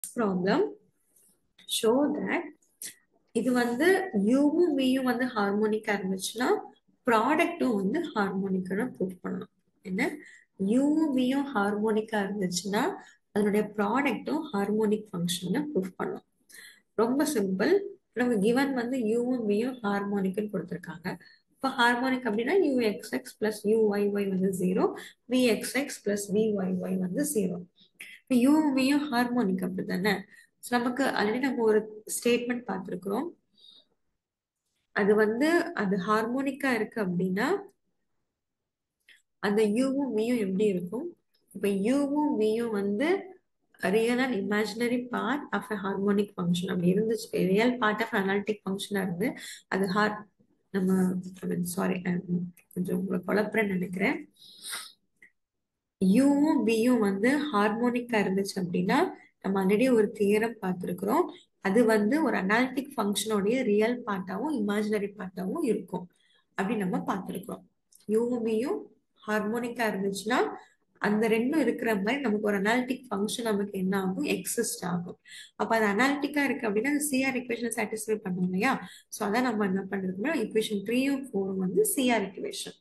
Problem show that இது வந்து யூவும் வியும் வந்து ஹார்மோனிக்கா இருந்துச்சுன்னா ப்ராடக்ட்டும் வந்து ஹார்மோனிக்கான ப்ரூவ் பண்ணணும். என்ன யூவும் வியும் ஹார்மோனிக்கா இருந்துச்சுன்னா அதனுடைய ப்ராடக்ட்டும் ஹார்மோனிக் ஃபங்க்ஷனை ப்ரூவ் பண்ணணும். ரொம்ப சிம்பிள். நம்ம கிவன் வந்து யூவும் வியும் ஹார்மோனிக்னு கொடுத்துருக்காங்க. இப்போ ஹார்மோனிக் அப்படின்னா யூஎக்ஸ்எக்ஸ் பிளஸ் யூஒய்ஒய் வந்து 0, விஎக்ஸ்எக்ஸ் பிளஸ் விஒய்ஒய் வந்து 0. இப்போ யூவும் வியும் ஹார்மோனிக் அப்படி தானே. நமக்கு ஆல்ரெடி நம்ம ஒரு ஸ்டேட்மெண்ட் பார்த்துருக்குறோம். அது வந்து அது ஹார்மோனிக்கா இருக்கு அப்படின்னா அந்த யூவும் வியும் எப்படி இருக்கும்? இப்போ யூவும் வியும் வந்து real and imaginary part of a harmonic function அப்படி இருந்துச்சு. ரியல் பார்ட் ஆஃப் அனாலிட்டிக் ஃபங்க்ஷனா இருந்து அது நம்ம சாரி கொஞ்சம் உங்களை குழப்பறேன்னு நினைக்கிறேன். யூவும் பியும் வந்து ஹார்மோனிக்கா இருந்துச்சு அப்படின்னா நம்ம ஆல்ரெடி ஒரு தியரம் பார்த்துருக்குறோம். அது வந்து ஒரு அனாலிட்டிக் ஃபங்க்ஷனோடைய ரியல் பார்ட்டாவும் இமேஜினரி பார்ட்டாவும் இருக்கும் அப்படி நம்ம பார்த்துருக்கோம். யூவும் பியும் ஹார்மோனிக்கா இருந்துச்சுன்னா அந்த ரெண்டும் இருக்கிற மாதிரி நமக்கு ஒரு அனாலிட்டிக் ஃபங்க்ஷன் நமக்கு என்ன ஆகும்? எக்ஸிஸ்ட் ஆகும். அப்போ அது அனாலிட்டிக்கா இருக்கு அப்படின்னா அது சிஆர் இக்குவேஷனை சாட்டிஸ்ஃபை பண்ணும் இல்லையா? ஸோ அதான் நம்ம என்ன பண்ணிருக்கோம்னா இக்குவேஷன் 3யும் 4ம் வந்து சிஆர் இக்குவேஷன்.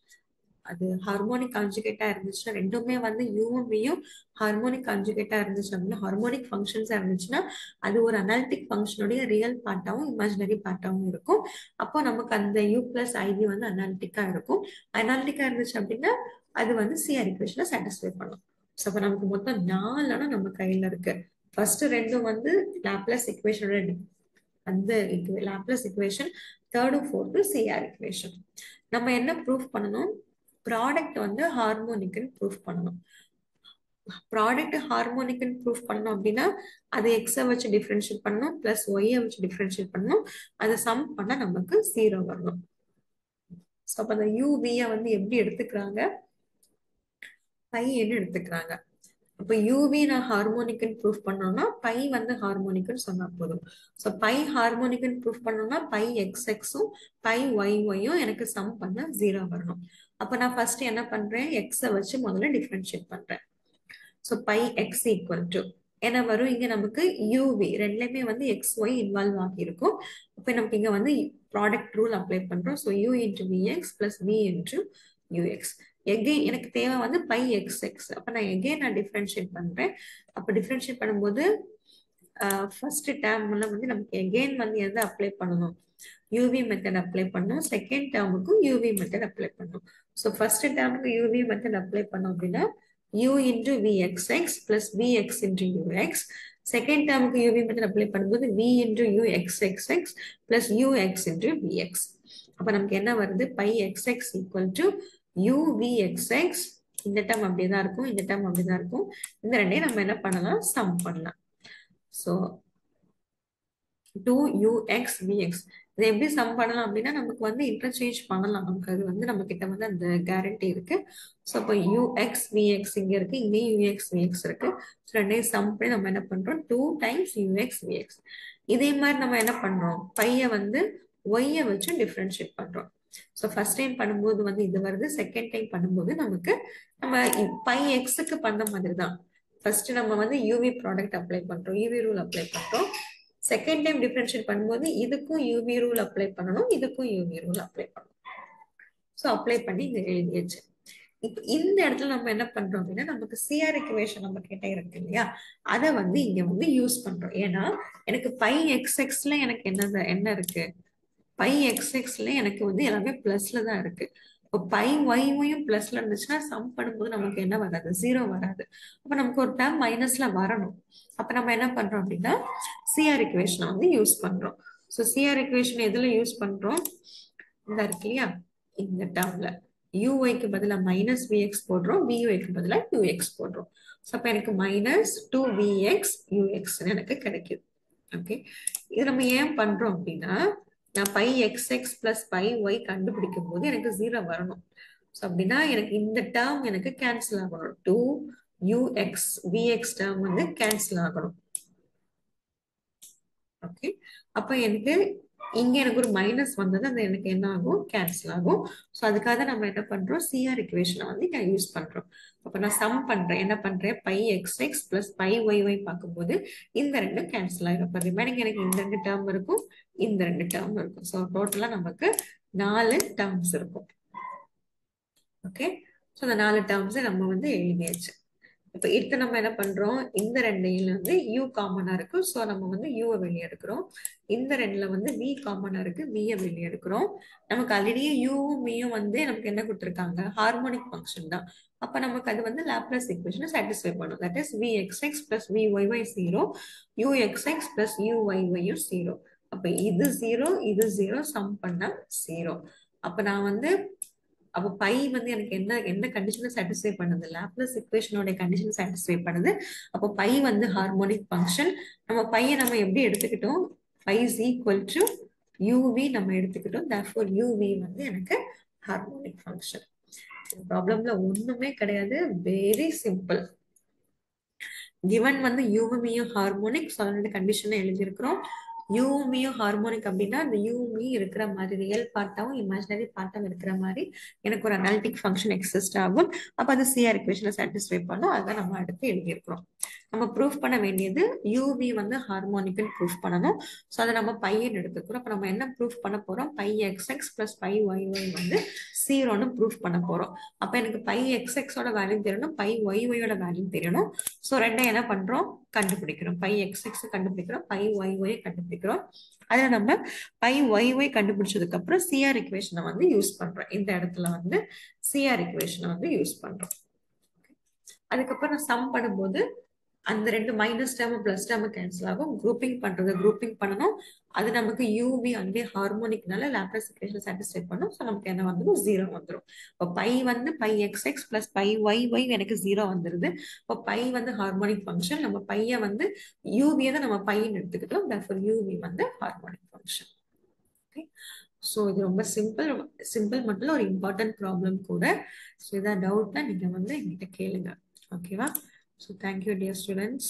அது ஹார்மோனிக் கான்ஜுகேட்டா இருந்துச்சுன்னா ரெண்டுமே வந்து யூவும் வியும் ஹார்மோனிக் கான்ஜுகேட்டா இருந்துச்சு அப்படின்னா ஹார்மோனிக் ஃபங்க்ஷன்ஸா இருந்துச்சுன்னா அது ஒரு அனாலிட்டிக் ஃபங்க்ஷனுடைய ரியல் பார்ட்டாவும் இமேஜினரி பார்ட்டாவும் இருக்கும். அப்போ நமக்கு அந்த யூ பிளஸ் ஐவி வந்து அனாலிட்டிக்கா இருக்கும். அனாலிட்டிக்கா இருந்துச்சு அப்படின்னா அது வந்து சிஆர் இக்குவேஷனை சாட்டிஸ்ஃபை பண்ணும். ஸோ அப்போ நமக்கு மொத்தம் 4 நம்ம கையில இருக்கு. ஃபர்ஸ்ட் ரெண்டும் வந்து லாப்லேஸ் இக்குவேஷனோட அந்த லாப்லேஸ் இக்குவேஷன், தேர்டும் ஃபோர்த்தும் சிஆர் இக்குவேஷன். நம்ம என்ன ப்ரூஃப் பண்ணணும்? ப்ராடக்ட் வந்து ஹார்மோனிக்னு ப்ரூஃப் பண்ணணும். ப்ராடக்ட் ஹார்மோனிக்னு ப்ரூஃப் பண்ணணும் அப்படின்னா அது எக்ஸை வச்சு டிஃபரன்ஷியேட் பண்ணணும் பிளஸ் ஒய்யை வச்சு டிஃபரன்ஷியேட் பண்ணணும். அதை சம் பண்ணா நமக்கு 0 வரணும். ஸோ அப்போ அந்த யூவியை வந்து எப்படி எடுத்துக்கிறாங்க? பைன்னு எடுத்துக்கிறாங்க. அப்போ யூவி நான் ஹார்மோனிக்னு ப்ரூஃப் பண்ணோம்னா பை வந்து ஹார்மோனிக்னு சொன்னா போதும். ஸோ பை ஹார்மோனிக்னு ப்ரூஃப் பண்ணோம்னா பை எக்ஸ்எக்ஸும் பை ஒய்ஒயும் எனக்கு சம் பண்ண 0 வரணும். அப்போ நான் ஃபர்ஸ்ட் என்ன பண்றேன்? எக்ஸை வச்சு முதல்ல டிஃபரன்ஷியேட் பண்றேன். So phi x equal to என்ன வரும்? இங்க நமக்கு யூவி ரெண்டுலயுமே வந்து எக்ஸ் ஒய் இன்வால்வ் ஆகியிருக்கும். இப்போ நமக்கு இங்க வந்து ப்ராடக்ட் ரூல் அப்ளை பண்றோம். So u into v x plus v into u x. Again எனக்கு தேவை வந்து பை எக்ஸ் எக்ஸ். அப்போ நான் எகெயின் நான் டிஃபரன்ஷியேட் பண்றேன். அப்போ டிஃபரன்ஷியேட் பண்ணும்போது ஃபர்ஸ்ட் டேர்ம்ல வந்து நமக்கு எகெயின் வந்து எதை அப்ளை பண்ணணும்? யூவி மெத்தட் அப்ளை பண்ணணும். செகண்ட் டேர்முக்கும் யூவி மெத்தட் அப்ளை பண்ணணும். ஸோ ஃபர்ஸ்ட் டேர்முக்கு யூவி மெத்தட் அப்ளை பண்ணோம் அப்படின்னா u into vxx plus vx into ux. Second டேர்முக்கு யூவி மெத்தட் அப்ளை பண்ணும்போது v into uxxx plus ux into vx. அப்ப நமக்கு என்ன வருது? Phi xx equal to uvxx. இந்த டேர்ம் அப்படியேதான் இருக்கும், இந்த டேர்ம் அப்படியேதான் இருக்கும். இந்த ரெண்டையும் நம்ம என்ன பண்ணலாம்? சம் பண்ணலாம். ஸோ 2ux vx இதை எப்படி சம் பண்ணலாம் அப்படின்னா நமக்கு வந்து இன்டர்சேஞ்ச் பண்ணலாம். நமக்கு அது வந்து நம்ம கிட்ட வந்து அந்த கேரண்டி இருக்கு. ஸோ இப்போ யூஎக்ஸ் விஎக்ஸ் இங்க இருக்கு, இங்கேயும் யூஎக்ஸ் விஎக்ஸ் இருக்கு. ஸோ ரெண்டையும் சம் பண்ணி நம்ம என்ன பண்றோம்? 2 டைம்ஸ் யூஎக்ஸ் விஎக்ஸ். இதே மாதிரி நம்ம என்ன பண்றோம்? பையை வந்து ஒய்யை வச்சு டிஃபரன்ஷியேட் பண்றோம். ஸோ ஃபர்ஸ்ட் டைம் பண்ணும்போது வந்து இது வருது, செகண்ட் டைம் பண்ணும்போது நமக்கு நம்ம பை எக்ஸுக்கு பண்ண மாதிரி தான். ஃபர்ஸ்ட் நம்ம வந்து யூவி ப்ராடக்ட் அப்ளை பண்றோம், யூவி ரூல் அப்ளை பண்றோம். செகண்ட் டைம் டிஃபரன்ஷியேட் பண்ணும்போது இதுக்கும் யூவி ரூல் அப்ளை பண்ணணும், இதுக்கும் யூவி ரூல் அப்ளை பண்ணணும். ஸோ அப்ளை பண்ணி இங்க எழுதியாச்சு. இப்போ இந்த இடத்துல நம்ம என்ன பண்றோம் அப்படின்னா நமக்கு சிஆர் இக்குவேஷன் நம்ம கிட்ட இருக்கு இல்லையா, அதை வந்து இங்க வந்து யூஸ் பண்றோம். ஏன்னா எனக்கு பை எக்ஸ்எக்ஸ்ல எனக்கு என்ன இருக்கு? பை எக்ஸ்எக்ஸ்ல எனக்கு வந்து எல்லாமே பிளஸ்ல தான் இருக்கு. இப்போ பை ஒய்யும் பிளஸ்ல இருந்துச்சுன்னா சம் பண்ணும்போது நமக்கு என்ன வராது? 0 வராது. அப்ப நமக்கு ஒரு டேர்ம் மைனஸ்ல வரணும். அப்ப நம்ம என்ன பண்றோம் அப்படின்னா சிஆர் இக்குவேஷனை வந்து யூஸ் பண்றோம். ஸோ சிஆர் இக்குவேஷன் எதுல யூஸ் பண்றோம்? இந்த இருக்கு இல்லையா, இந்த டேர்ம்ல யூஒய்க்கு பதிலாக மைனஸ் விஎக்ஸ் போடுறோம், வியூஐக்கு பதிலாக யூஎக்ஸ் போடுறோம். ஸோ அப்போ எனக்கு மைனஸ் 2vx ux எனக்கு கிடைக்குது. ஓகே, இது நம்ம ஏன் பண்றோம் அப்படின்னா நான் phi x x plus phi y கண்டுபிடிக்கும் போது எனக்கு 0 வரணும். ஸோ அப்படின்னா எனக்கு இந்த டேர்ம் எனக்கு கேன்சல் ஆகணும். 2ux vx டேர்ம் வந்து கேன்சல் ஆகணும். ஓகே, அப்ப எனக்கு இங்க எனக்கு ஒரு மைனஸ் வந்தது, அது எனக்கு என்ன ஆகும், கேன்சல் ஆகும். ஸோ அதுக்காக நம்ம என்ன பண்றோம், சிஆர் இக்குவேஷனை வந்து இங்க யூஸ் பண்றோம். அப்ப நான் சம் பண்றேன், என்ன பண்றேன், phi x x plus phi y y பார்க்கும்போது இந்த ரெண்டும் கேன்சல் ஆயிடும். அப்ப ரிமைனிங் எனக்கு இந்த ரெண்டு டேர்ம் இருக்கும், இந்த ரெண்டு டேர்ம் இருக்கும். ஸோ டோட்டலா நமக்கு 4 டேர்ம்ஸ் இருக்கும். ஓகே, ஸோ அந்த 4 டேர்ம்ஸை நம்ம வந்து எழுதியாச்சு. இப்ப அடுத்து நம்ம என்ன பண்றோம், இந்த ரெண்டையில வந்து u காமனா இருக்கு, சோ நம்ம வந்து u வெளியே எடுக்கிறோம். இந்த ரெண்டுல வந்து v காமனா இருக்கு, v வெளியே எடுக்கிறோம். நமக்கு ஆல்ரெடி uவும் vயும் வந்து நமக்கு என்ன கொடுத்திருக்காங்க, ஹார்மோனிக் ஃபங்க்ஷன் தான். அப்ப நமக்கு அது வந்து லாப்லேஸ் ஈக்குவேஷனை சாட்டிஸ்ஃபை பண்ணும். That is vxx plus vyy 0, uxx plus uyy 0. அப்ப இது 0, இது 0, சம் பண்ணா 0. அப்ப நான் வந்து அப்போ பை வந்து எனக்கு என்ன என்ன கண்டிஷனை சாட்டிஸ்ஃபை பண்ணுது, லாப்லேஸ் இக்குவேஷனோட கண்டிஷன் சாட்டிஸ்ஃபை பண்ணுது. அப்போ பை வந்து ஹார்மோனிக் ஃபங்க்ஷன். நம்ம பையை நம்ம எப்படி எடுத்துக்கிட்டோம், phi is equal to u v நம்ம எடுத்துக்கிட்டோம். தேர்ஃபோர் யூவி வந்து எனக்கு ஹார்மோனிக் ஃபங்க்ஷன். ப்ராப்ளம்ல ஒண்ணுமே கிடையாது, வெரி சிம்பிள். கிவன் வந்து யூமியும் ஹார்மோனிக், ஸோ அதோட கண்டிஷனை எழுதியிருக்கிறோம். யூமியும் ஹார்மோனிக் அப்படின்னா அந்த யூமி இருக்கிற மாதிரி ரியல் பார்ட்டாவும் இமேஜினரி பார்ட்டாவும் இருக்கிற மாதிரி எனக்கு ஒரு அனாலிட்டிக் ஃபங்க்ஷன் எக்ஸிஸ்ட் ஆகும். அப்போ அது சிஆர் இக்குவேஷனை சாட்டிஸ்ஃபை பண்ணும். அதை நம்ம அடுத்து எழுதியிருக்கிறோம். நம்ம ப்ரூஃப் பண்ண வேண்டியது யூவி வந்து ஹார்மோனிக்னு ப்ரூஃப் பண்ணணும். ஸோ அதை நம்ம பையன் எடுத்துக்கிறோம். அப்போ நம்ம என்ன ப்ரூஃப் பண்ண போறோம், phi x x plus phi y y வந்து 0ன்னு ப்ரூஃப் பண்ண போறோம். அப்போ எனக்கு பை எக்ஸ் எக்ஸோட வேல்யூ தெரியணும், பை ஒய் ஒய்யோட வேல்யூ தெரியணும். ஸோ ரெண்டும் என்ன பண்றோம், கண்டுபிடிக்கிறோம். பை எக்ஸ் எக்ஸ் கண்டுபிடிக்கிறோம், பை ஒய் ஒய் கண்டுபிடிக்கிறோம். அதுல நம்ம பை ஒய் ஒய் கண்டுபிடிச்சதுக்கு அப்புறம் சிஆர் இக்குவேஷனை வந்து யூஸ் பண்றோம். இந்த இடத்துல வந்து சிஆர் இக்குவேஷனை வந்து யூஸ் பண்றோம். அதுக்கப்புறம் சம் பண்ணும்போது அந்த ரெண்டு minus term plus term cancel ஆகும். குரூப்பிங் பண்றது, குரூப்பிங் பண்ணணும். அது நமக்கு யூவி அங்கே ஹார்மோனிக்னால லாப்லேஸ் ஈக்குவேஷன் சாட்டிஸ்ஃபை பண்ணும். ஸோ நமக்கு என்ன வந்துடும், 0 வந்துடும். இப்போ பை வந்து phi x x plus phi y y எனக்கு 0 வந்துருது. இப்போ பை வந்து ஹார்மோனிக் ஃபங்க்ஷன். நம்ம பையை வந்து யூவியை தான் நம்ம பையன் எடுத்துக்கிட்டோம். தேர்ஃபோர் யூவி வந்து ஹார்மோனிக் ஃபங்க்ஷன். ஓகே, ஸோ இது ரொம்ப சிம்பிள், சிம்பிள் மட்டும் ஒரு இம்பார்ட்டன்ட் ப்ராப்ளம் கூட. ஸோ இதான் டவுட்னா நீங்க வந்து என்கிட்ட கேளுங்க. ஓகேவா? So thank you, dear students.